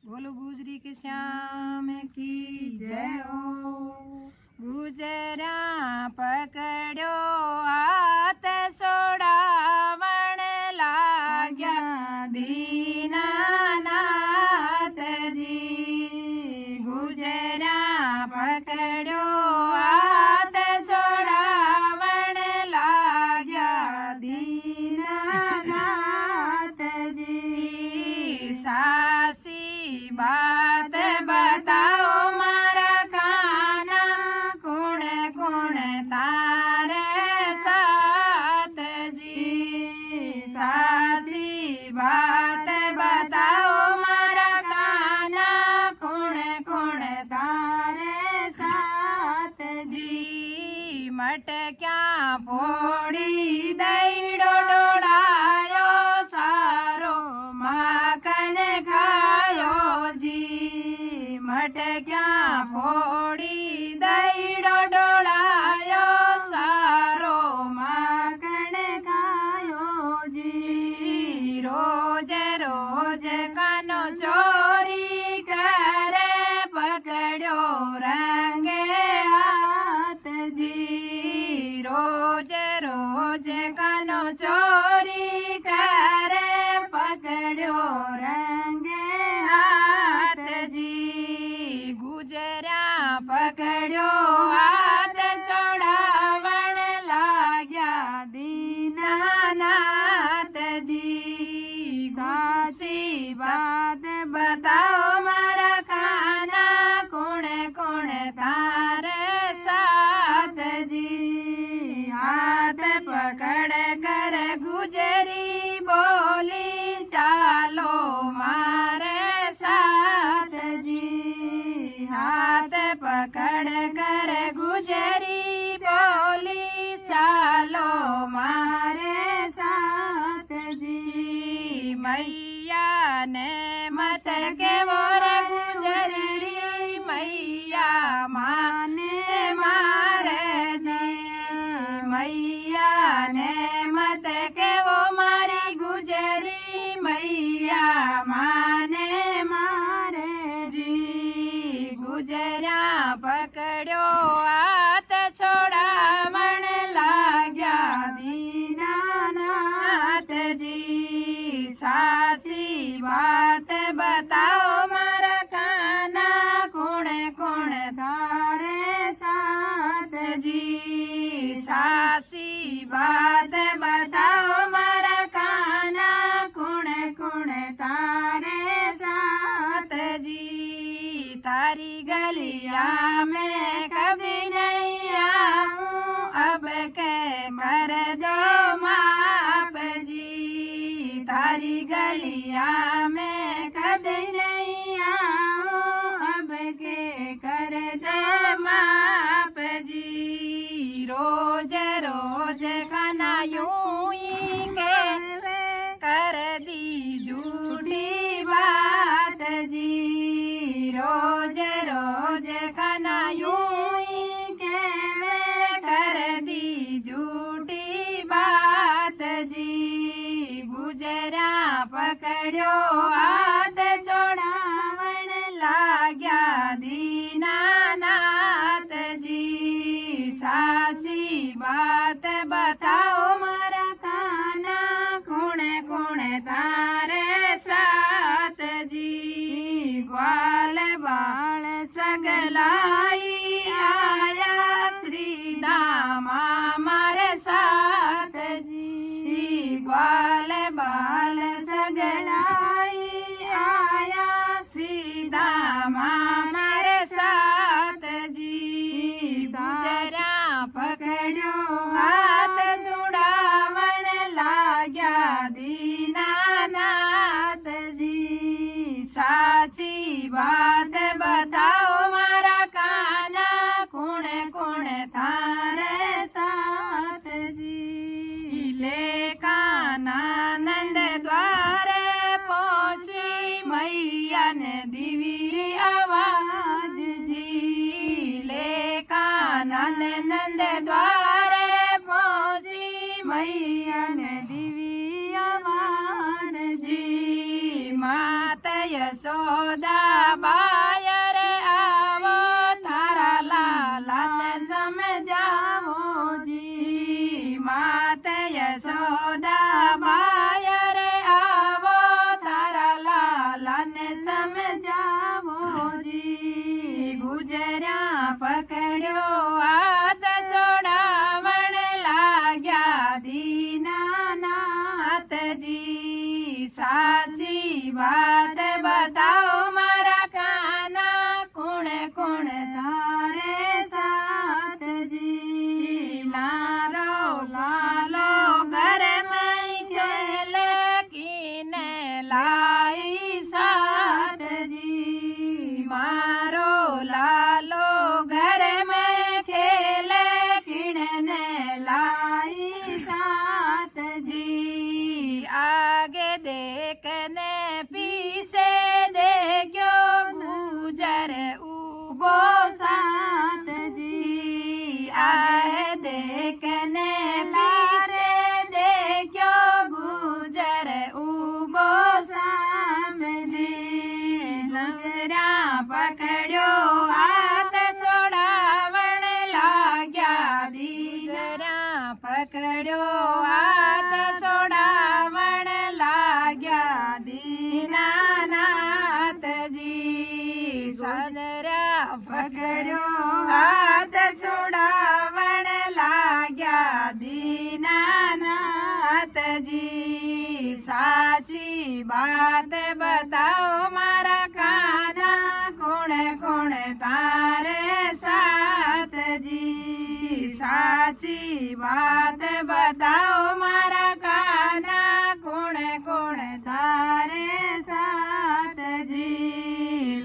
बोलो गुजरी के श्याम की जय हो। गुजरा पकड़ो हाथ छोड़ावण लाग्या दीनानाथ जी। गुजरा पकड़ो हाथ छोड़ावण लाग्या दीनानाथ जी। सासी बात बताओ मारा काना कुण कुण तारे साथ जी। साची बात बताओ मारा काना कुण कुण तारे साथ जी। मटक्या फोड़ी दईड़ो डोड़ायो सारो माखन खायो जी। मटक्या फोड़ी दईड़ो डोड़ायो सारो माखन खायो जी। रोज रोज कानो चोरी करे पकड़ो रंगे हाथ जी। रोज रोज कानो चोरी करे पकड़ो रंगे हाथ जी। गुजरा पकड़ो हाथ छोड़ावण लाग्या दीनानाथ जी। साची बात बताओ मारा काना कुण कुण तारे साथ जी। हाथ पकड़ कर गुजरी बोली चालो मारे साथ जी। हाथ पकड़ कर गुजरी बोली चालो मारे साथ जी। मैया ने मत के मोर गुजरी मैया माने मारे जी। मैया ने मत के वो मारी गुजरी मैया माने मारे जी। गुजरा पकड़ो हाथ छोड़ावण लाग्या दीनानाथ जी। साची बात बताओ मारा काना कुण कुण तारे साथ जी। साची बात बताओ मारा काना कुण कुण तारे साथ जी। तारी गलिया में कभी नहीं आऊं अब के कर दो माप जी। तारी गलिया में कभी नहीं आऊं अब के कर दो माप जी। रोज रोज खाना यूं ही के कर दी झूठी बात जी। रोज रोज खाना यूं ही के कर दी झूठी बात जी। गुजरा पकड़ो हाथ छोड़ावण लाग्या दीनानाथ जी। साची बात बताओ मारा काना कुण कुण तारे साथ जी। ग्वाल बाल सगलाई आया श्री दामा मारे साथ जी। ग्वाल बाल सगलाई आया श्री दामा मारे साथ जी। गुजरा पकड़ो हाथ छुड़ावण लाग्या दीनानाथ जी। साची बात बताओ मारा काना कुण कुण तारे साथ जी। ले काना नंद द्वारे पहुंची मैया ने दिवीरी आवाज जी। ले काना नंद द्वारे पहुंची मैया ने दिवी आवाज जी। मात यश यशोदा बाय रे आवो थारा लाला ने समझावो जी। मात यशोदा बाय रे आवो थारा लाला ने समझावो जी। गुजरा पकड़ो हाथ छोड़ावण लाग्या दीनानाथ जी। साची बात बताओ मारा काना कुण कुण तारे साथ जी। लारो लालो घर में चल कीने लाई साथ जी। मारो लालो घर में खेल किणने लाई साथ जी। आगे देखने पीछे देखो गुजर उबो साथ जी। आए देखने पीछे देखो गुजर उबो साथ जी। लंगरा पकड़ो हाथ छोड़ावण लाग्या दीनरा पकड़ो हाथ छोड़ावण लाग्या दीनानाथ जी। सोनरा पकड़ो हाथ छोड़ावण लाग्या दीनानाथ जी। साची बात बताओ मारा काना कुण कुण तारे साथ जी। साची बात बताओ मारा काना कुण कुण तारे साथ जी।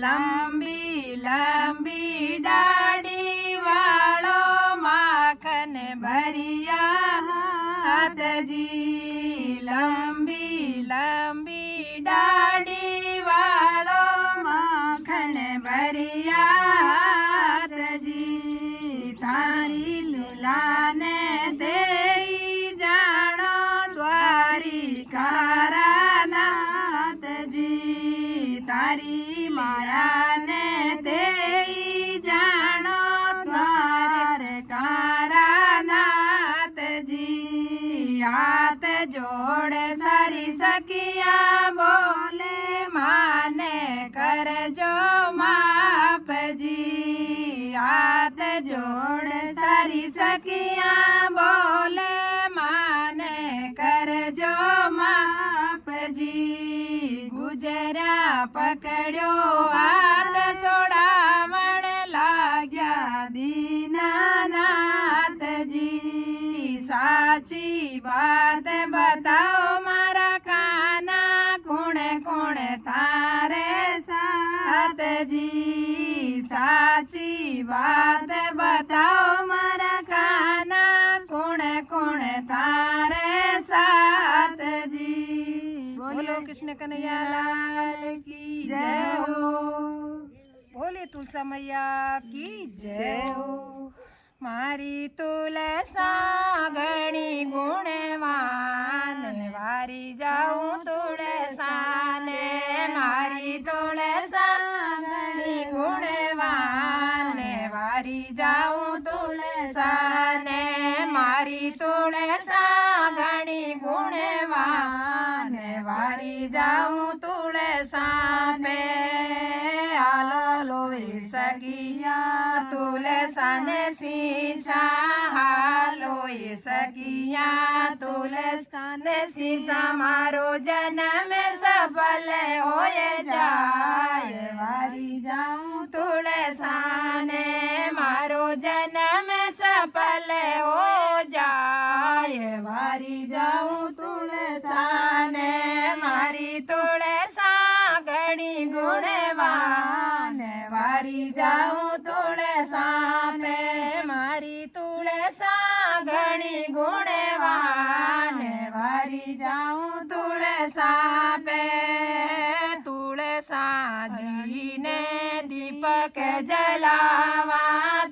लंबी लंबी डाड़ी वालो माखन भरिया हाथ जी। लंबी लंबी डाड़ी वालो माखन भरिया हाथ जी। थारी लुलाने देई जानो द्वारिकारा नाथ जी। तारी माया ने देई जानो द्वारकारा नाथ जी। हाथ जोड़ सारी सखिया बोले माने कर जो माप जी। हाथ जोड़ सारी सखिया बोले माने कर जो माप जी। गुजरा पकड़ो हाथ छोड़ावण लाग्या दीनानाथ जी। साची बात बताओ मारा काना कुण कुण तारे साथ जी। साची बात बताओ मारा काना कुण कुण तारे साथ जी। बोलो कृष्ण कन्हैया लाल की जय हो। बोले तुलसा मैया की जय हो। मारी तुलसा घणी गुणवान वारी जाऊं तुलसाने। मारी तुलसा घणी गुणवान वारी जाऊं तुलसाने। मारी तुलसा घणी गुणवान वारी जाऊं तुलसा पे। हालो लोई सगिया तुलसा ने सीसा। हालो ये सगिया तुलसा ने सीसा। मारो जन्म सफल होए जाए वारी जाऊं तुलसा ने। मारो जन्म सफल हो जाए वारी जाऊं तुलसा ने। मारी तुलसा घणी गुणवान वारी जाऊं तुलसा पे। मारी तुलसा घणी गुणवान वारी जाऊं तुलसा पे। तुलसा जी ने दीपक जलावा।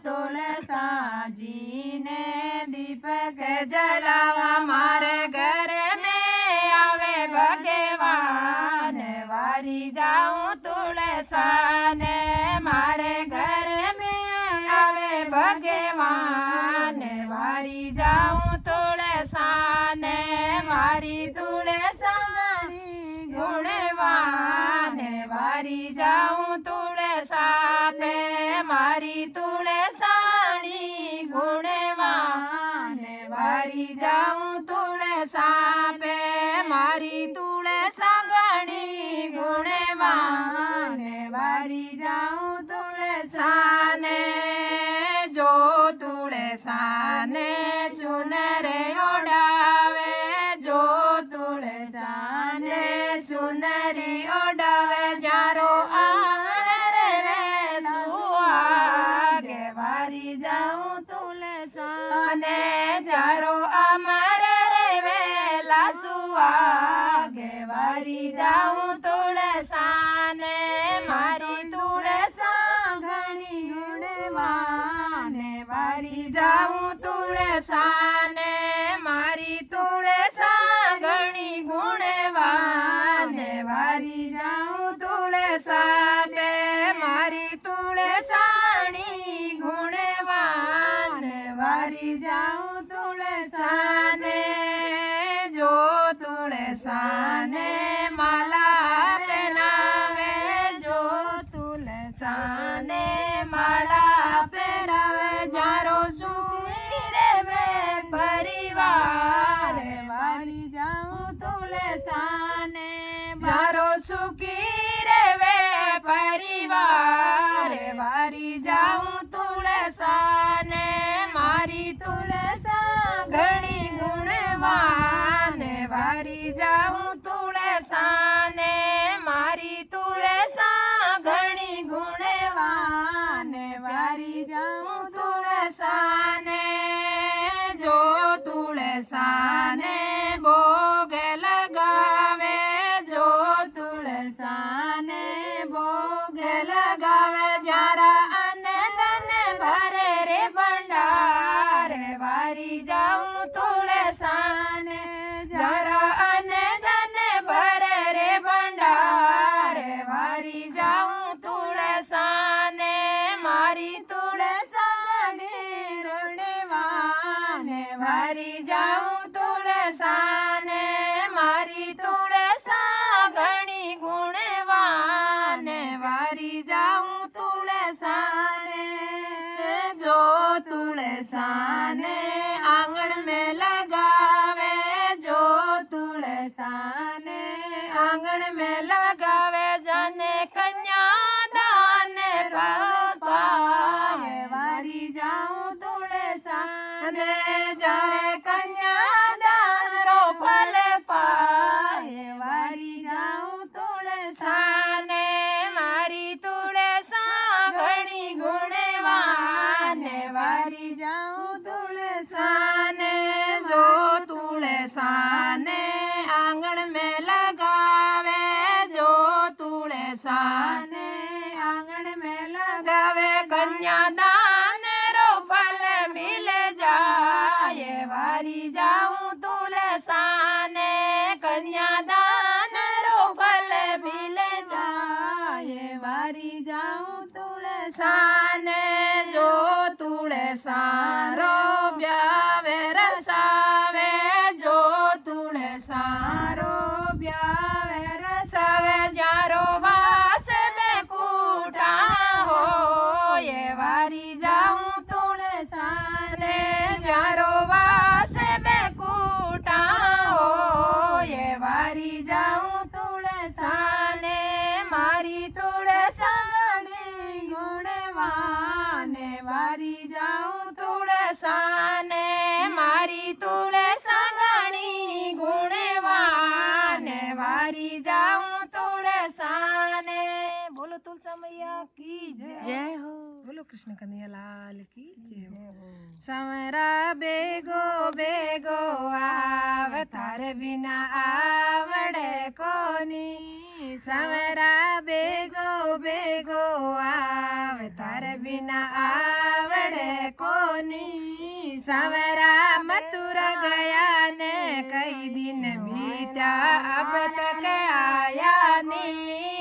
तुलसा जी ने दीपक जलावा। मारे घर में आवे भगवान वारी वारी जाऊं तुलसाने मारे घर में आवे भगवान वारी जाऊं तुलसाने मारी तुलसानी गुणवान वारी जाऊं तुलसा पे मारी तुलसानी गुणवान वारी जाऊं तुलसा पे मारी तुलसा गणी गुणवान वारी जाऊं तुलसाने जो तुलसाने चुनरे ओढ़ावे जो तुलसाने चुनरी ओढ़ावे जारो आंगन रे सुहागे वारी जाऊं तुलसाने जारो अमर रे वेला सुहागे वारी जाऊं तुलसाने मारी तुलसा घणी गुणवान वारी जाऊं तुलसाने मारी तुलसा घणी गुणवान वारी जाऊं तुलसाने मारी तुलसानी गुणवान वारी जाऊं तुलसाने जो तुलसाने माला पहनावे जो तुलसाने माला पहनावे जारो सुखी रे परिवार वारी जाऊं तुलसाने जारो सुखी रे परिवार वारी जाऊं तुलसाने मारी तुलसा घणी गुणवान वारी जाऊं तुलसाने मारी तुलसा घणी गुणवान वारी जाऊं तुलसाने जो तुलसाने भोग लगावे जो तुलसाने भोग लगावे जारा अन्न धन भरे रे भंडार वारी जाऊं तुलसाने जारा अन्न धन भरे रे भंडार वारी जाऊं तुलसाने मारी तुलसा गणी गुणवान वारी जाऊं तुलसाने मारी तुलसा घणी गुणवान वारी जाऊं तुलसाने जो तुलसाने आंगन में लगावे जो तुलसाने आंगन में लगावे जाने कन्या दान पाए वारी जाऊं तुलसाने जारे कन्या दान रो फल पाए वारी जाऊं तुलसाने मारी तुलसा घणी गुणवान वारी जाऊं तुलसाने जो तुलसाने आंगन में लगावे जो तुलसाने आंगन में लगावे कन्यादान रो फल मिल जाए वारी जाऊं तुलसाने कन्यादान रो फल मिल जाए वारी जाऊं तुलसाने जो तुलसारो ब्यावे रसावे जो तुलसारो ब्यावे रसावे जारो वास में कूटा हो ये वारी जाऊं तुलसाने जारो वास में कूटा हो ये वारी जाऊं तुलसाने मारी तुलसा गणी गुणवान वारी जाऊं तुलसाने मारी तुलसा गणी गुणवान वारी जाऊं तुलसाने। बोलो तुलसा मैया की जय हो। बोलो कृष्ण कन्हैया लाल की जय हो। समरा बेगो बेगो आवतार बिना आवड़े कोनी समरा बेगो बेगो आवतार बिना आवड़े कोनी समरा मथुरा गया ने कई दिन बीता अब तक आया नहीं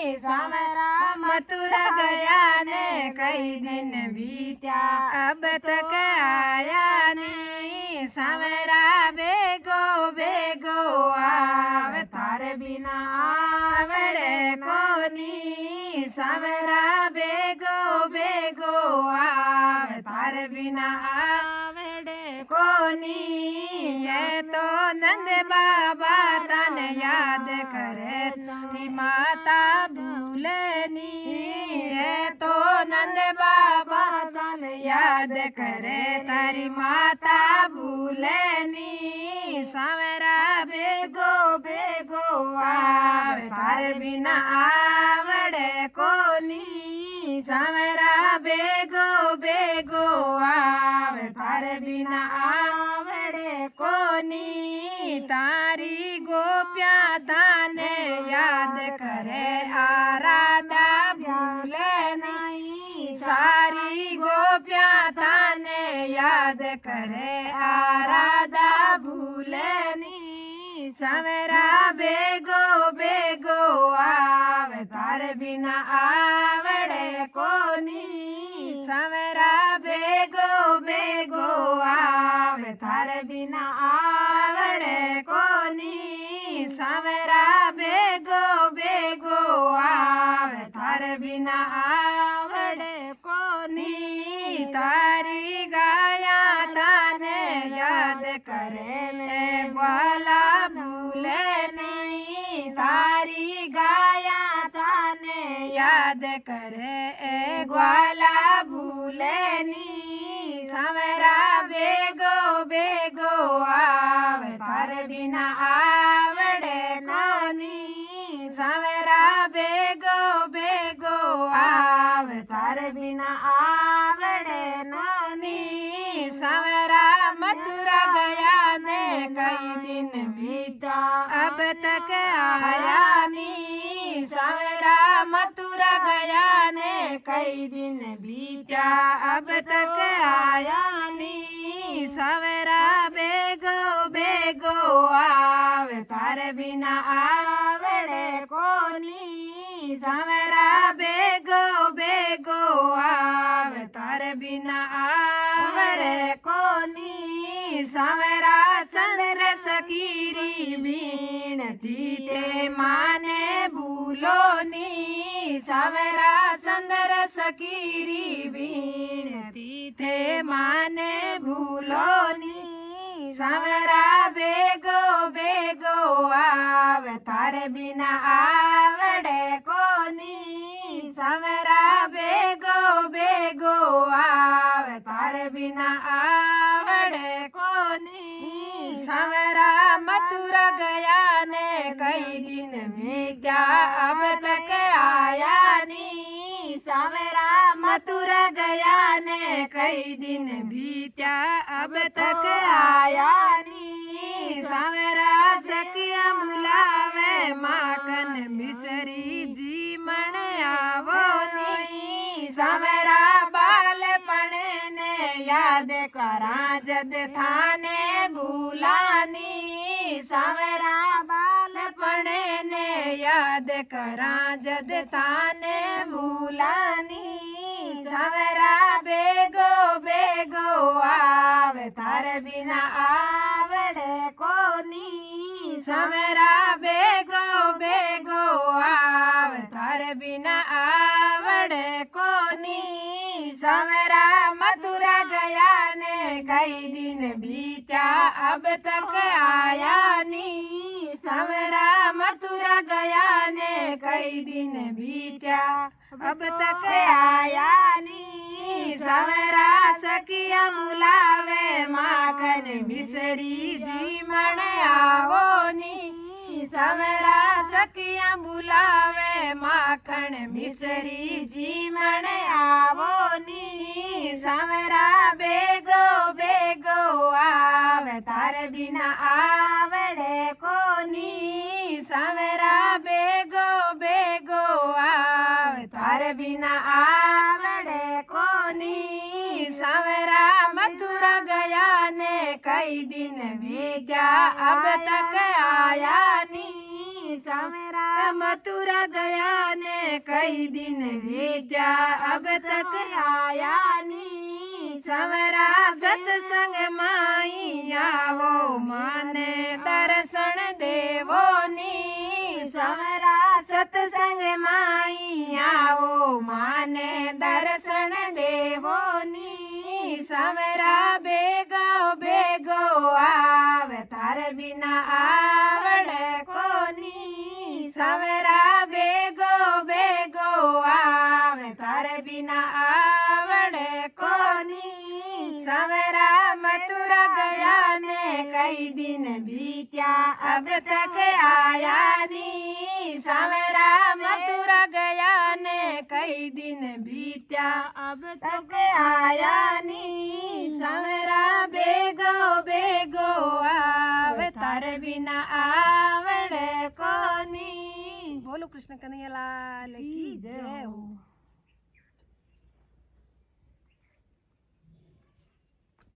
मथुरा गया ने कई दिन बीत्या अब तक आया नी सांवरा बेगो बेगो आव थारे बिना आवड़े कोनी सांवरा बेगो बेगो आव थारे बिना आवड़े कोनी ये तो नंद बाबा तन याद करे ती माता भूलनी ये तो नंद बाबा तन याद करे तारी माता भूलनी सांवरा बेगो बेगो आव थारे बिना आवड़े कोनी सांवरा बेगो बेगो आव थारे बिना आवड़े कोनी तारी गोपिया थाने याद करे आराधा भूले नहीं सारी गोपिया थाने याद करे आराधा भूले नहीं सांवरा बेगो बेगो आव थारे बिना आवड़े कोनी सांवरा बेगो बेगो आव थारे बिना आवड़े कोनी सांवरा बेगो बेगो आव थारे बिना आवड़े कोनी तारी गाया ताने याद करे ले ग्वाला भूले नहीं तारी गाया ताने याद करे ए ग्वाला भूले नहीं सांवरा बेगो बेगो आव थारे बिना आवड़े कोनी सांवरा बेगो बेगो आव थारे बिना आवड़े नोनी सांवरा मथुरा गया ने कई दिन बीता अब तक आया नी सांवरा मथुरा गया ने कई दिन बीता अब तक आया नी सांवरा बेगो बेगो आव थारे बिना आवड़े कोनी सांवरा बेगो बेगो आव थारे बिना आवड़े कोनी सांवरा चंद्र सकीरी बीणती ते माने भूलो नी सांवरा चंद्र सकीरी बीणती ते माने भूलो नी सांवरा बेगो बेगो आव थारे बिना आवड़े कोनी सांवरा बेगो बेगो आव थारे बिना आवड़े कोनी सांवरा मथुरा गया ने कई दिन बीत्या अब तक आया नी सांवरा मथुरा गया ने कई दिन बीत्या अब तक आया नी सांवरा सखिया बुलावे माखन मिसरी जी मन आवो नी सांवरा बाल पड़े ने याद करा जद थाने भूलानी सांवरा बाल पड़े ने याद करा जद थाने भूलानी सांवरा बेगो बेगो आव थारे बिना आवड़े कोनी सांवरा बेगो बेगो आव थारे बिना आवड़े कोनी सांवरा मथुरा गया ने कई दिन बीत्या अब तक आया नी सांवरा मथुरा गया ने कई दिन बीत्या अब तक आया नी सांवरा सखिया बुलावे माखन मिसरी जी मन आवो नी सांवरा सखिया बुलावे माखन मिसरी जी मन आवो नी सांवरा बेगो बेगो आव थारे बिना आवड़े कोनी सांवरा बेगो बेगो आव थारे बिना आवड़े कोनी सांवरा मथुरा गया ने कई दिन बीत्या अब तक आया नी समरा मथुरा गया ने कई दिन बीत्या अब तक आया नी समरा सत्संग माई आवो माने दर्शन देवो नी समरा सत्संग माई आवो माने दर्शन देवो नी समरा बेगो बेगो आवे तारे बिना आवड़े कोनी समरा बेगो बेगो आवे तारे बिना आवड़े कोनी समरा मथुरा गया ने कई दिन बीत्या अब तक आया नी समरा मथुरा गया ने कई दिन बीत्या अब तक आया नी समरा बेगो बेगो आवे तारे बिना आवड़े कोनी। बोलो कृष्ण कन्हैया लाल की जय हो।